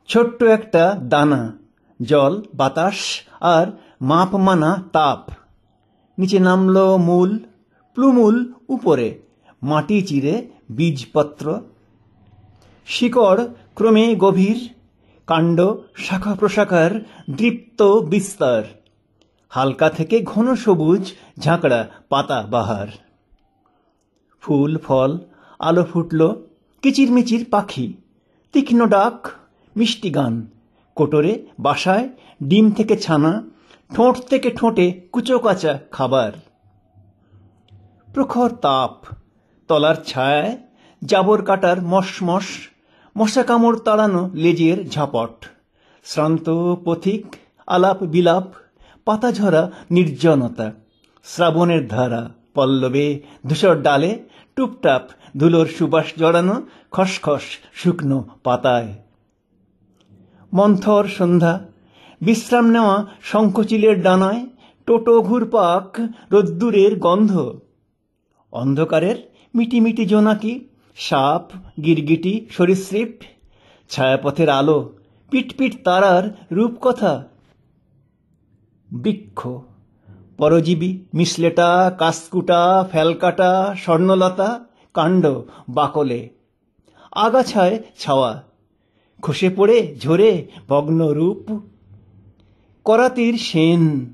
ছোট্ট একটা দানা, জল, বাতাস আর মাপ মানা তাপ। নিচে নামলো মূল, প্লুমুল উপরে, মাটি চিরে বীজপত্র। শিকড় ক্রমে গভীর, কাণ্ড শাখা প্রশাখার দৃপ্ত বিস্তার। হালকা থেকে ঘন সবুজ ঝাঁকড়া পাতা বাহার। ফুল ফল, আলো ফুটল, কিচিরমিচির পাখি, তীক্ষ্ণ ডাক, মিষ্টি গান। কোটরে বাসায় ডিম থেকে ছানা, ঠোঁট থেকে ঠোঁটে কুচো কাঁচা খাবার। প্রখর তাপ, তলার ছায়ায় জাবর কাটার মশমশ, মশা কামড় তাড়ানো লেজের ঝাপট। শ্রান্ত পথিক, আলাপ বিলাপ, পাতা ঝরা নির্জনতা। শ্রাবণের ধারা, পল্লবে ধূসর ডালে টুপটাপ ধুলোর সুবাস জড়ানো খসখস শুকনো পাতায়। মন্থর সন্ধ্যা, বিশ্রাম নেওয়া শঙ্খচিলের ডানায় টোটো ঘুরপাক, রোদ্দুরের গন্ধ। অন্ধকারের মিটিমিটি জোনাকি, সাপ, গিরগিটি, সরীসৃপ। ছায়াপথের আলো, পিটপিট তারার রূপকথা। বৃক্ষ, পরজীবী, মিসলেটা, কাসকুটা, ফ্যালকাটা, স্বর্ণলতা। কাণ্ড বাকলে, আগাছায় ছাওয়া, খসে পড়ে ঝরে ভগ্ন রূপ। করাতির শেন,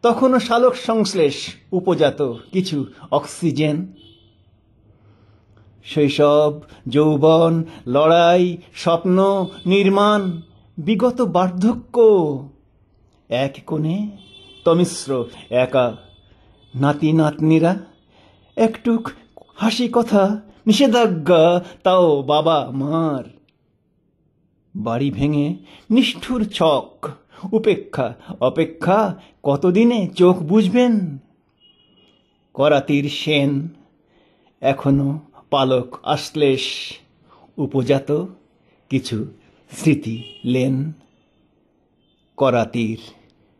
তখনও শালক সংশ্লেষ উপজাত কিছু অক্সিজেন। শৈশব, যৌবন, লড়াই, স্বপ্ন, নির্মাণ, বিগত বার্ধক্য। এক কোণে তমিশ্র একা, নাতি নাতনিরা, একটুক হাসি কথা, নিষেধাজ্ঞা তাও বাবা মার। বাড়ি ভেঙে নিষ্ঠুর ছক, উপেক্ষা অপেক্ষা, কতদিনে চোখ বুঝবেন? করাতির শেন, এখনো পালক আশ্লেষ, উপজাত কিছু স্মৃতি লেন। করাতির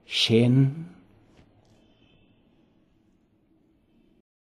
শেন।